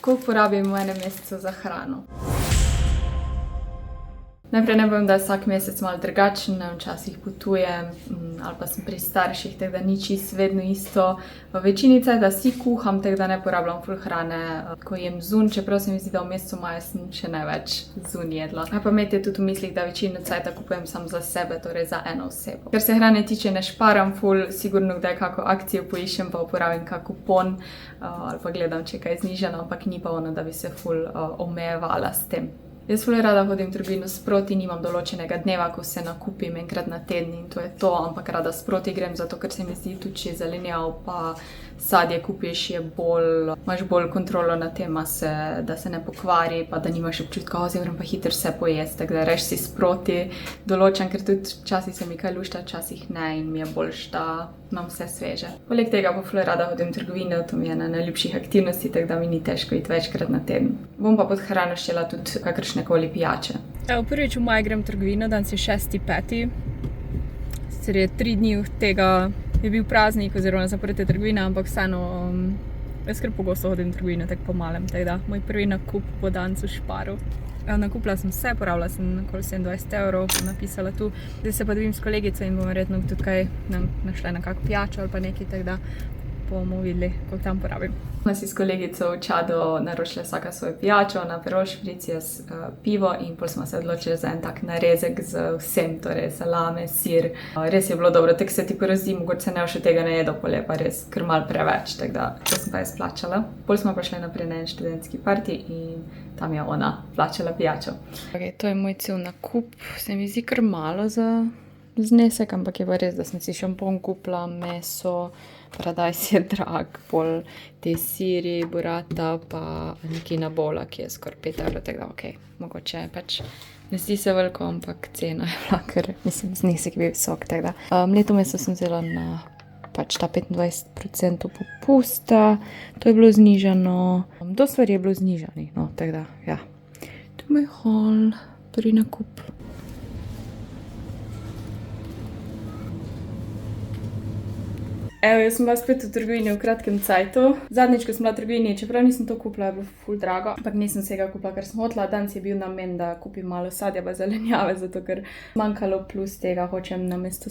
Koliko porabim v enem mesecu za hrano? Najprej ne povem, da je vsak mesec malo drugačen, včasih potujem ali pa sem pri starših, tako da ni čisto vedno isto. V večini cajta si kuham, tako da ne porabljam ful hrane, ko jem zunj, čeprav se mi zdi, da v mesecu maja sem še največ zunj jedla. Pa imejte tudi v mislih, da večino cajta kupujem sam za sebe, torej za eno osebo. Ker se hrane tiče, ne šparam ful, sigurno kdaj kako akcijo poiščem, pa uporabim kak kupon ali pa gledam, če je kaj znižano, ampak ni pa ono, da bi se ful omejevala s tem. Jaz ful rada hodim v trgovino sproti, nimam določenega dneva, ko se nakupim enkrat na teden in to je to, ampak rada sproti grem, zato ker se mi zdi tudi, če zelenjav pa sadje kupiš, imaš bolj kontrolo nad tem, da se ne pokvari, pa da nimaš občutka, oziroma pa hitro se pojesti, tako da reš si sproti določen, ker tudi včasih se mi kaj lušta, včasih ne in mi je boljše, da imam vse sveže. Poleg tega pa ful rada hodim v trgovino, to mi je ena najljubših aktivnosti, tako da mi ni težko iti večkrat na teden. Bom pa pod hrano štela tudi kakršnekoli pijače. Prvič v maju grem v trgovino, danes je 6.5. Sicer je 3 dni od tega je bil praznik oziroma zaprte trgovine, ampak vseeno jaz kar pogosto hodim v trgovino, tako po malem, tako da moj prvi nakup bo danes v Šparu. Nakupila sem vse, porabila sem okoli 27 evrov, napisala tu. Zdaj se pa dobim s kolegico in bomo verjetno tudi kaj našle na kak pijačo ali pa nekaj, tako da bomo videli, koliko tam porabim. Smo si s kolegico v Čadu naročile vsaka svojo pijačo, na Aperol špric, jaz pivo in pol smo se odločili za en tak narezek z vsem, torej salame, sir. Res je bilo dobro, tako se ti porazdi, mogoče se ne še tega ne jedo, pol je pa res kar malo preveč, tako da to sem pa jaz plačala. Pol smo pa šli naprej na en študentski party in tam je ona plačala pijačo. Okay, to je moj cel nakup, se mi zdi kar malo za znesek, ampak je pa res, da sem si šampon kupila, meso, paradajz je drag, pol te siri, burrata, pa neki nabola, ki je skoraj 5 evrov, tako da okej, mogoče pač ne zdi se veliko, ampak cena je bila, ker mislim, znesek je bil visok, tako da. Mleto meso sem vzela na pač ta 25% popusta, to je bilo znižano, do stvari je bilo znižanih, no, tako da, ja. To je moj haul, prvi nakup. Evo, jaz sem bila spet v trgovini v kratkem cajtu. Zadnjič, ko sem bila v trgovini, čeprav nisem to kupila, je bilo ful drago, ampak nisem vsega kupila, ker sem hotela. Danes je bil namen, da kupim malo sadja pa zelenjave, zato ker manjkalo plus tega, hočem namesto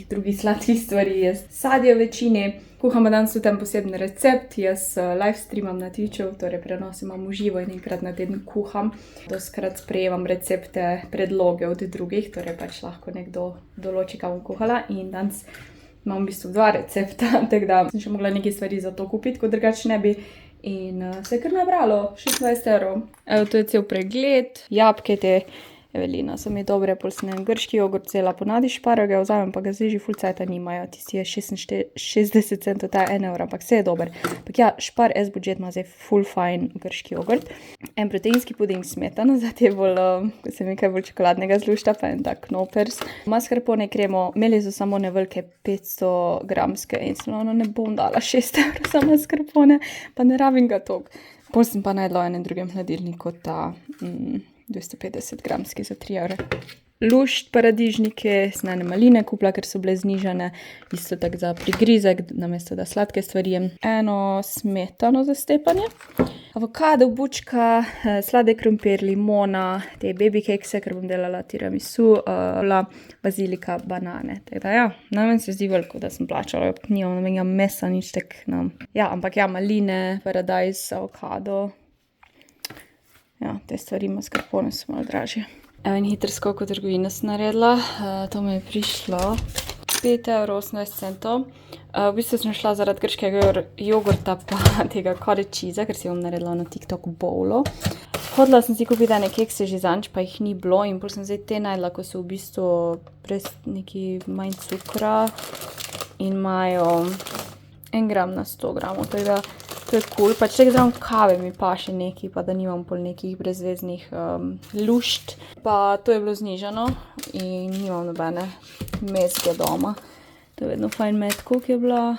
drugih sladkih stvari jesti sadje v večini. Kuham pa danes tudi en poseben recept, jaz live streamam na Twitchu, torej prenos imam v živo in enkrat na teden kuham. Dostikrat sprejemam recepte, predloge od drugih, torej pač lahko nekdo določi, kaj bom kuhala in danes imam v bistvu 2 recepta, tako da sem še mogla nekaj stvari za to kupiti, kot drugače ne bi. In se je kar nabralo, 26 evrov. Evo, to je cel pregled, jabke te Evelina so mi dobre, pol sem en grški jogurt vzela ponadi šparage, vzamem pa ga zdaj že ful cajta nimajo, tisti je 60 centov, ta je 1 evro, ampak vse je dober. Ampak ja, Spar S-budget ima zdaj ful fajn grški jogurt. En proteinski puding smetano, zdaj je bolj, ko se mi kaj bolj čokoladnega zlušta, pa en tak knopers. Mascarpone kremo, imeli so samo ne velike 500 gramske in sem ne bom dala 6 evrov za mascarpone, pa ne rabim ga toliko. Pol sem pa najdla v enem drugem hladilniku ta 250 gramski za 3 evre. Lušt, paradižnike, snane maline kupila, ker so bile znižane, isto tako za prigrizek, namesto da sladke stvari jem. Eno smetano za stepanje, avokado, bučka, sladek krompir, limona, te baby kekse, ker bom delala tiramisu, bazilika, banane. Tako da ja, najmanj se zdi veliko, da sem plačala, nimam nobenega mesa, nič tak, no. Ja, ampak ja, maline, paradajz, avokado. Ja, te stvari mascarpone so malo dražje. Evo in hiter skok v trgovino sem naredila, to mi je prišlo 5,28 €. V bistvu sem šla zaradi grškega jogurta pa tega cottage cheese, ker si bom naredila na TikTok bowlo. Hodila sem si kupiti ene kekse že zanč, pa jih ni bilo in pol sem zdaj te najdla, ko so v bistvu brez neki manj cukra in imajo 1 gram na 100 gramov, tako da to je cool. Pač tako zraven kave mi pa še neki, pa da nimam pol nekih brezveznih lušt. Pa to je bilo znižano in nimam nobene mezge doma. To je vedno fajn med, koliko je bila?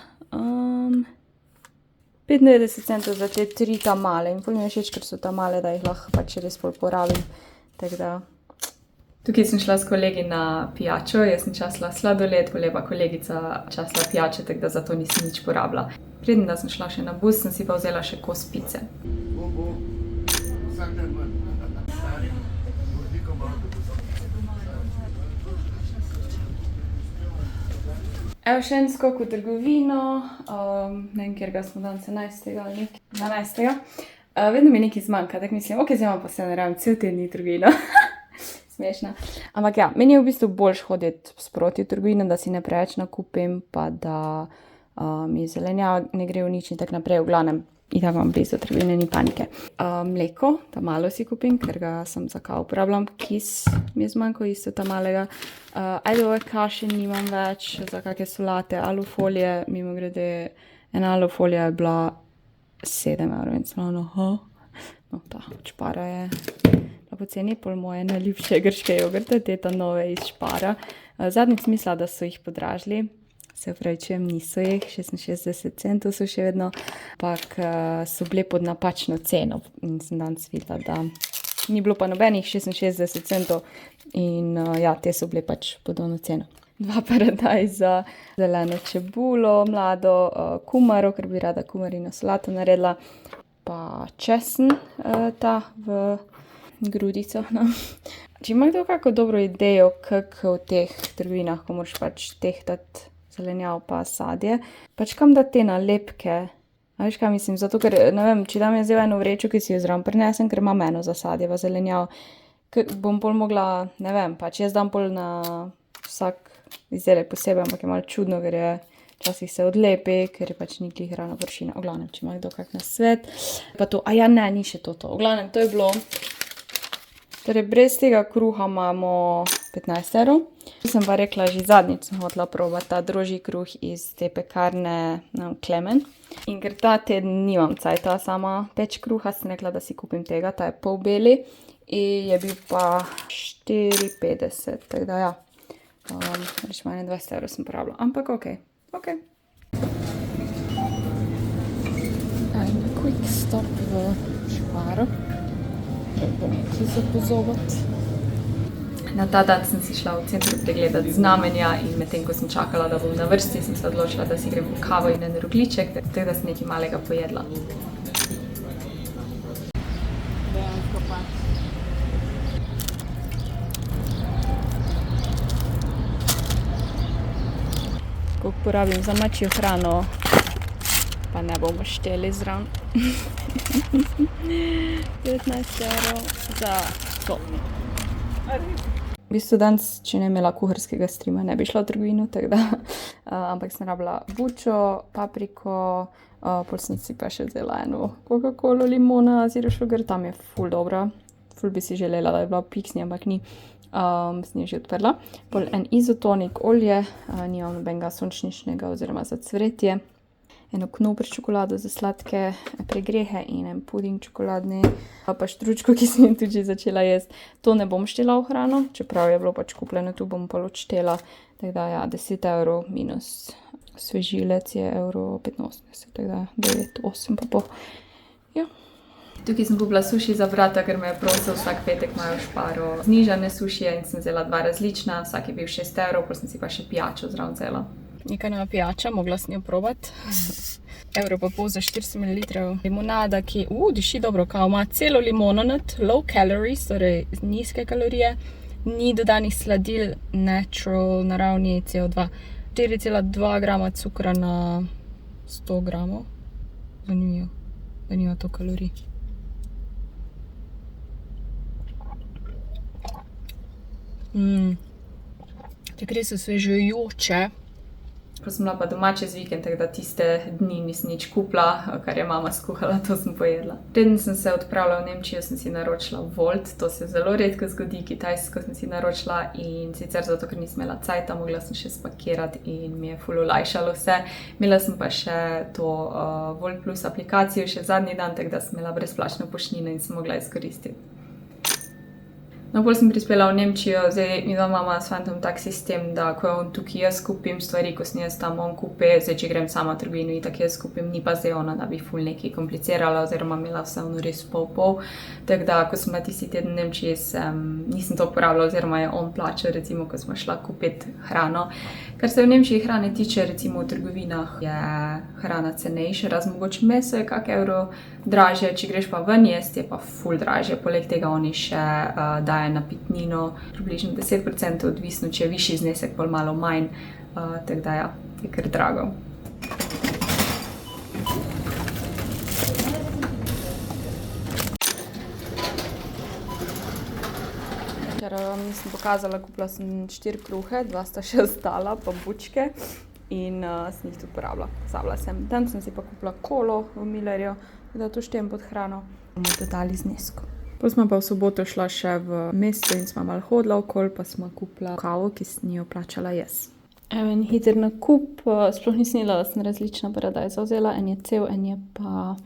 95 centov za te 3 tamale in pol mi je všeč, ker so tamale, da jih lahko pač res pol porabim. Tako da tukaj sem šla s kolegi na pijačo, jaz sem časila sladoled, pol je pa kolegica časila pijačo, tako da zato nisem nič porabila. Preden da sem šla še na bus, sem si pa vzela še kos pice. Evo še en skok v trgovino, ne vem, kjer ga smo danes 11. ali nekaj, 12. Vedno mi nekaj zmanjka, tako mislim, ok, zdaj imam pa se ne rabim cel teden v trgovino. Smešna. Ampak ja, meni je v bistvu boljš hoditi sproti v trgovino, da si ne preveč nakupim, pa da mi zelenjava ne gre v nič in tako naprej, v glavnem. In tako imam blizu trgovine, ni panike. Mleko, ta malo si kupim, ker ga sem za kavo uporabljam. Kis mi je zmanjkal, isto ta malega. Ajdove kaše nimam več, za kakšne solate, alufolije. Mimo grede, ena alufolija je bila 7 € in sem no ta špara je bila poceni, pol moje najljubše grške jogurte, te nove iz Špara. Zadnjič mislila, da so jih podražili. Se upravičujem, niso jih, 66 centov so še vedno, ampak so bile pod napačno ceno in sem danes videla, da ni bilo pa nobenih 66 centov in ja, te so bile pač pod ono ceno. 2 paradajza, zeleno čebulo, mlado, kumaro, ker bi rada kumarino solato naredila, pa česen ta v grudico. No. Če ima kdo kako dobro idejo, kako v teh trgovinah, ko moraš pač tehtati zelenjav pa sadje, pač kam da te nalepke, a veš kaj mislim, zato ker, ne vem, če dam jaz zdaj eno vrečo, ki si jo zraven prinesem, ker imam eno za sadje pa zelenjav, bom pol mogla, ne vem, pač jaz dam pol na vsak izdelek posebej, ampak je malo čudno, ker je včasih se odlepi, ker je pač ni glih ravna površina. V glavnem, če ima kdo kak nasvet, pa to, a ja ne, ni še to. V glavnem, to je bilo. Torej, brez tega kruha imamo 15 €. Sem pa rekla, že zadnjič sem hotela probati ta drožji kruh iz te pekarne Klemen. In ker ta teden nimam cajta sama peč kruha, sem rekla, da si kupim tega, ta je pol beli in je bil pa 4,50 €, tako da ja. Reč manj 20 € sem porabila, ampak ok. Quick stop v Šparu. Pa nekaj za pozobati. Na ta dan sem si šla v centru pregledati znamenja in medtem, ko sem čakala, da bom na vrsti, sem se odločila, da si grem v kavo in en rogljiček, tako da sem nekaj malega pojedla. Koliko porabim za mačjo hrano, pa ne bomo šteli zraven. 19 € za to. V bistvu danes, če ne imela kuharskega streama, ne bi šla v trgovino, tako da, ampak sem rabila bučo, papriko, pol sem si pa še vzela eno Coca-Colo limona, zero sugar, tam je ful dobra, ful bi si želela, da je bila v piksni, ampak ni, sem jo že odprla. Pol en izotonik olje, nimam nobenega sončničnega oziroma za cvretje, eno knopr čokolado za sladke pregrehe in en puding čokoladni, pa štručko, ki sem jo tudi že začela jesti. To ne bom štela v hrano, čeprav je bilo pač kupljeno, tu bom pa odštela, tako da ja, 10 € minus svežilec je 1,85 €, tako da 9, 8 pa pol. Ja. Tukaj sem kupila suši za brata, ker me je prosil, vsak petek imajo v Šparu znižane sušije in sem vzela 2 različna, vsak je bil 6 €, pol sem si pa še pijačo zraven vzela. Neka nova pijača, mogla sem jo probati. 1,5 € za 400 ml limonada, ki diši dobro, kao ima celo limono not, low calories, torej nizke kalorije, ni dodanih sladil, natural, naravni CO2, 4,2 grama cukra na 100 gramov. Zanimivo, da nima to kalorij. Tako res osvežujoče. Ko sem bila pa doma čez vikend, tako da tiste dni nisem nič kupila, kar je mama skuhala, to sem pojedla. Preden sem se odpravila v Nemčijo, sem si naročila Wolt, to se zelo redko zgodi, kitajsko sem si naročila in sicer zato, ker nisem imela cajta, mogla sem še spakirati in mi je ful olajšalo vse. Imela sem pa še to Wolt Plus aplikacijo še zadnji dan, tako da sem imela brezplačno poštnino in sem mogla izkoristiti. No, pol sem prispela v Nemčijo, zdaj mi doma ima s fantom tak sistem, da ko je on tukaj, jaz kupim stvari, ko sem jaz tam, on kupi, zdaj če grem sama v trgovino in tako jaz kupim, ni pa zdaj ona, da bi ful nekaj komplicirala oziroma imela vse ono res pol. Tako da, ko sem bila tisti teden v Nemčiji, nisem to uporabila oziroma je on plačal, recimo, ko smo šla kupiti hrano. Kar se v Nemčiji hrane tiče, recimo v trgovinah je hrana cenejša, razen mogoče meso je kak evro dražje, če greš pa ven jesti, je pa ful dražje, poleg tega oni še daje napitnino, približno 10%, odvisno, če je višji znesek, bolj malo manj, tako da ja, je kar drago. Včeraj vam nisem pokazala, kupila sem 4 kruhe, 2 sta še ostala, pa bučke in sem jih tudi porabila. Pozabila sem. Tam sem si pa kupila kolo v Millerju, da to štejem pod hrano. Bomo dodali znesko. Potem smo pa v soboto šla še v mesto in smo malo hodila okoli, pa smo kupila kavo, ki sem jo plačala jaz. Evo en hiter nakup, sploh nisem jedla, da sem različna paradajza vzela, en je cel, en je pa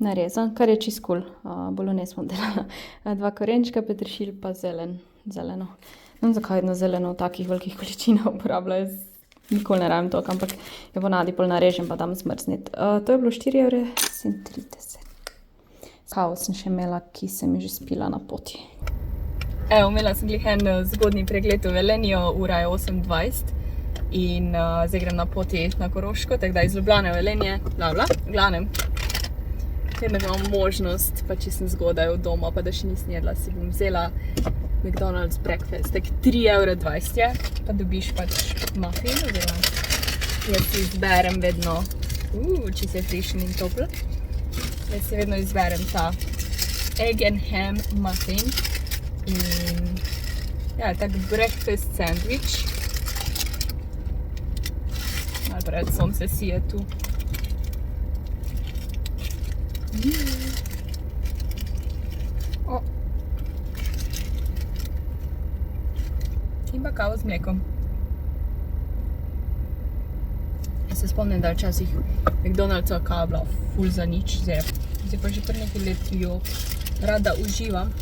narezan, kar je čist cool. Bolognese smo delala. 2 korenčka, peteršilj pa zeleno. Ne vem, zakaj vedno zeleno v takih velikih količinah uporabljajo. Nikoli ne rabim toliko, ampak jo ponavadi pol narežem pa dam zmrzniti. To je bilo 4,37 €. Kavo sem še imela, ki sem jo že spila na poti. Evo, imela sem glih en zgodnji pregled v Velenju, ura je 8:20 in zdaj grem na poti na Koroško, tako da iz Ljubljane v Velenje, v glavnem. Vedno imam možnost, pa če sem zgodaj od doma, pa da še nisem jedla, si bom vzela McDonald's breakfast, tak 3,20 € je, pa dobiš pač muffin, oziroma jaz si izberem vedno, če se je frišen in topl, jaz si vedno izberem ta egg and ham muffin in ja, tak breakfast sandwich. Malo pred sonce sije tu. In pa kavo z mlekom. Jaz se spomnim, da včasih McDonald'sova kava bila ful za nič, zdaj pa že kar nekaj let, ki jo rada uživam.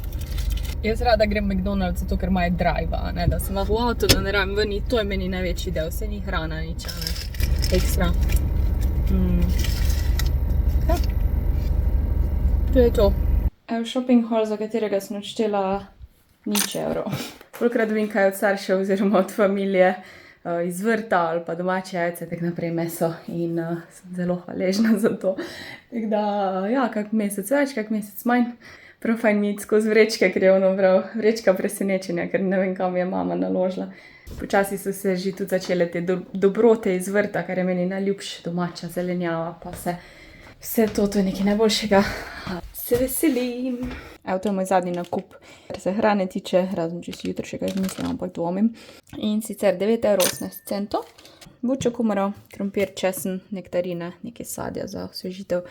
Jaz rada grem v McDonald's zato, ker imajo drive-a, da sem lahko v avto, da ne rabim ven, to je meni največji del, vse ni hrana, nič, ekstra. Ja. To je to. Evo shopping haul, za katerega sem odštela nič evrov. Kolikrat vem, kaj od staršev oziroma od familije, iz vrta ali pa domače jajce, tako naprej meso in sem zelo hvaležna za to. Tako da, ja, kak mesec več, kak mesec manj. Prav fajn mi iti skozi vrečke, ker je ono prav vrečka presenečenja, ker ne vem, kam je mama naložila. Počasi so se že tudi začele te dobrote iz vrta, kar je meni najljubše, domača zelenjava, pa vse to je nekaj najboljšega. Se veselim. Evo, to je moj zadnji nakup, kar se hrane tiče, razen če si jutri še kaj mislim, ampak dvomim. In sicer 9,18 €. Bučo kumaro, krompir, česen, nektarine, nekaj sadja za osvežitev.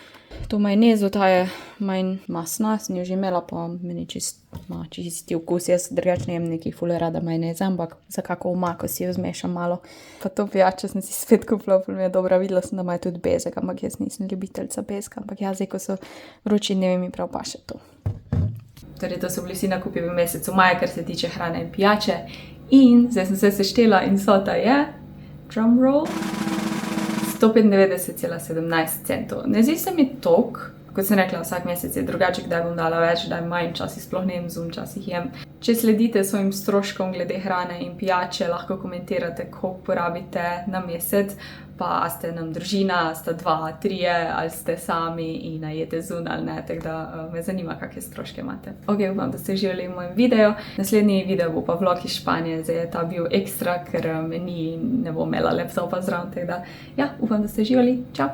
To majonezo, ta je manj masna, sem jo že imela, pa meni čisti okus. Jaz drugače ne jem nekaj ful rada majoneze, ampak za kako omako si jo zmešam malo. Pa to pijačo sem si spet kupila, ful mi je dobra, videla sem, da imajo tudi bezek, ampak jaz nisem ljubiteljca bezka, ampak ja, zdaj, ko so vroči dnevi, mi prav paše to. Torej, to so bili vsi nakupi v mesecu maja, kar se tiče hrane in pijače. In zdaj sem se seštela in vsota je, drumroll, 195,17 €. Ne zdi se mi toliko, kot sem rekla, vsak mesec je drugače, kdaj bom dala več, kdaj manj, včasih sploh ne jem zunaj, včasih jem. Če sledite svojim stroškom glede hrane in pijače, lahko komentirate, koliko porabite na mesec, pa ste nam družina, sta 2, 3, ali ste sami in jete zunaj ali ne, tako da me zanima, kakšne stroške imate. Ok, upam, da ste uživali v mojem videu. Naslednji video bo pa vlog iz Španije, zdaj je ta bil ekstra, ker me ni, ne bom imela laptopa zraven, tako da ja, upam, da ste uživali. Čau!